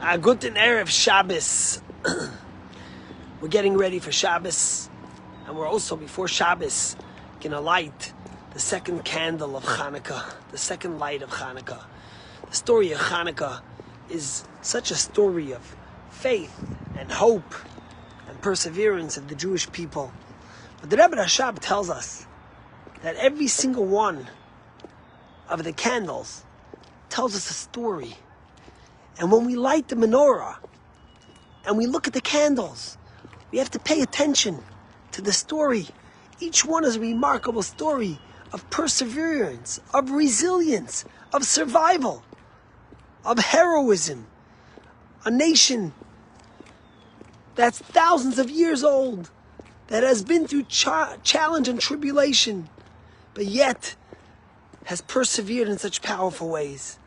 Guten Erev Shabbos. We're getting ready for Shabbos, and we're also, before Shabbos, going to light the second candle of Hanukkah, the second light of Hanukkah. The story of Hanukkah is such a story of faith and hope and perseverance of the Jewish people. But the Rebbe Rashab tells us that every single one of the candles tells us a story. And when we light the menorah and we look at the candles, we have to pay attention to the story. Each one is a remarkable story of perseverance, of resilience, of survival, of heroism. A nation that's thousands of years old, that has been through challenge and tribulation, but yet has persevered in such powerful ways.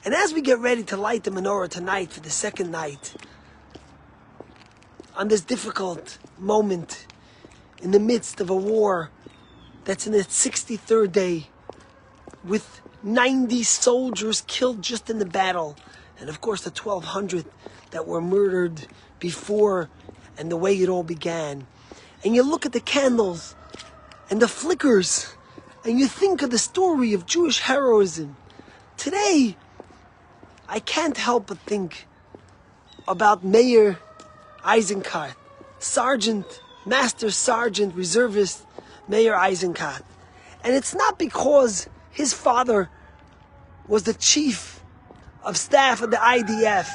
And as we get ready to light the menorah tonight for the second night, on this difficult moment, in the midst of a war that's in its 63rd day, with 90 soldiers killed just in the battle, and of course the 1,200 that were murdered before, and the way it all began. And you look at the candles and the flickers, and you think of the story of Jewish heroism. Today, I can't help but think about Meir Eisenkot, Master Sergeant, Reservist Meir Eisenkot. And it's not because his father was the chief of staff of the IDF.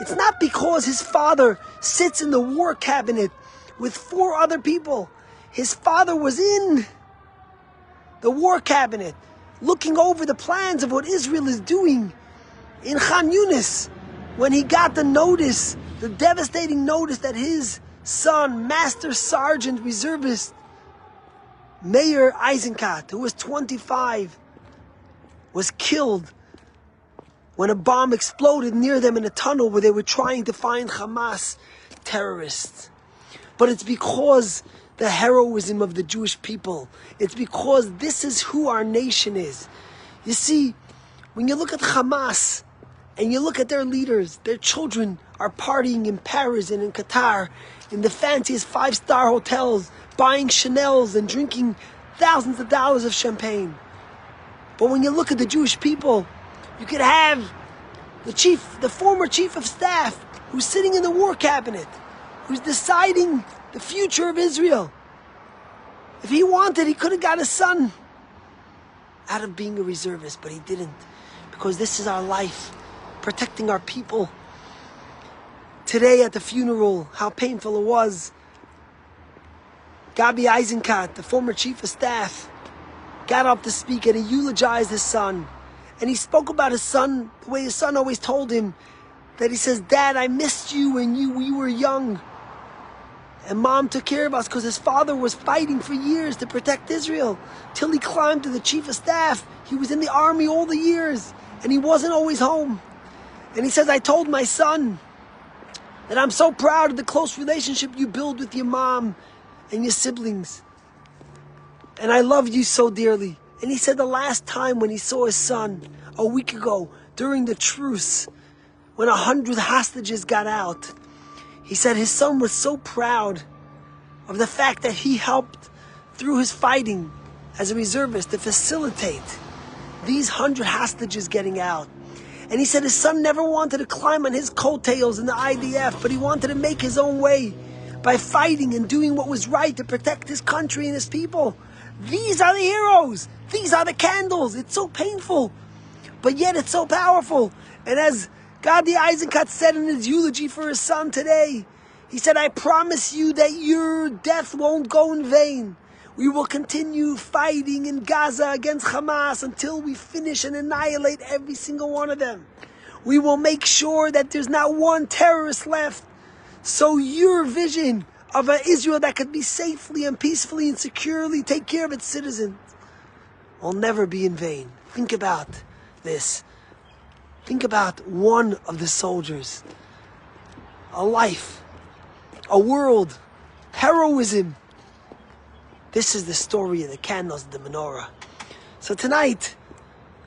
It's not because his father sits in the war cabinet with 4 other people. His father was in the war cabinet looking over the plans of what Israel is doing in Khan Yunis, when he got the notice, the devastating notice that his son, Master Sergeant Reservist Meir Eisenkot, who was 25, was killed when a bomb exploded near them in a tunnel where they were trying to find Hamas terrorists. But it's because the heroism of the Jewish people. It's because this is who our nation is. You see, when you look at Hamas and you look at their leaders, their children are partying in Paris and in Qatar, in the fanciest 5-star hotels, buying Chanels and drinking thousands of dollars of champagne. But when you look at the Jewish people, you could have the former chief of staff, who's sitting in the war cabinet, who's deciding the future of Israel. If he wanted, he could have got his son out of being a reservist, but he didn't. Because this is our life, protecting our people. Today at the funeral, how painful it was. Meir Eisenkot, the former chief of staff, got up to speak and he eulogized his son. And he spoke about his son the way his son always told him, that he says, "Dad, I missed you when we were young. And Mom took care of us," because his father was fighting for years to protect Israel, till he climbed to the chief of staff. He was in the army all the years, and he wasn't always home. And he says, "I told my son that I'm so proud of the close relationship you build with your mom and your siblings. And I love you so dearly." And he said the last time when he saw his son, a week ago, during the truce, when 100 hostages got out, he said his son was so proud of the fact that he helped, through his fighting as a reservist, to facilitate these 100 hostages getting out. And he said his son never wanted to climb on his coattails in the IDF, but he wanted to make his own way by fighting and doing what was right to protect his country and his people. These are the heroes. These are the candles. It's so painful, but yet it's so powerful. And as Meir Eisenkot said in his eulogy for his son today, he said, "I promise you that your death won't go in vain. We will continue fighting in Gaza against Hamas until we finish and annihilate every single one of them. We will make sure that there's not one terrorist left. So your vision of an Israel that could be safely and peacefully and securely take care of its citizens will never be in vain." Think about this. Think about one of the soldiers. A life, a world, heroism. This is the story of the candles of the menorah. So tonight,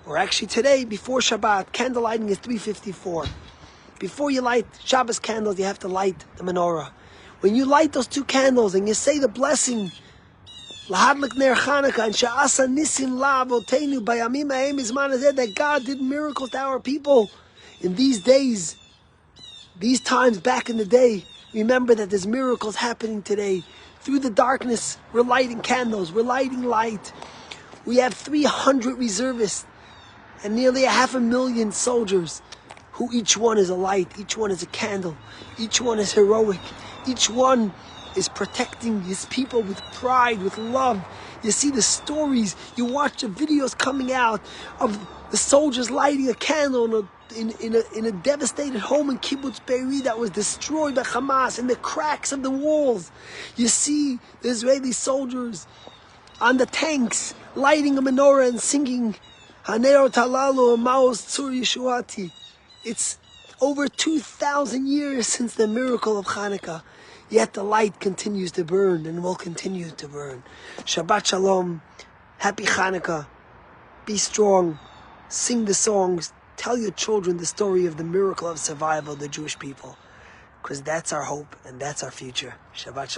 or actually today, before Shabbat, candle lighting is 3:54. Before you light Shabbos candles, you have to light the menorah. When you light those 2 candles and you say the blessing, Lahadlik Ner Chanukah and Sha'asa Nisim La Avotenu Bayamim Ha'em Izman Hazeh, that God did miracles to our people in these days, these times back in the day. Remember that there's miracles happening today. Through the darkness, we're lighting candles, we're lighting light. We have 300 reservists and nearly 500,000 soldiers, who each one is a light, each one is a candle, each one is heroic, each one is protecting his people with pride, with love. You see the stories, you watch the videos coming out of the soldiers lighting a candle in a devastated home in Kibbutz Be'eri that was destroyed by Hamas, in the cracks of the walls. You see the Israeli soldiers on the tanks lighting a menorah and singing Hanero Talalu Maos Tzur Yeshuati. It's over 2,000 years since the miracle of Hanukkah, yet the light continues to burn and will continue to burn. Shabbat Shalom, happy Hanukkah, be strong, sing the songs, tell your children the story of the miracle of survival of the Jewish people, because that's our hope and that's our future. Shabbat Shalom.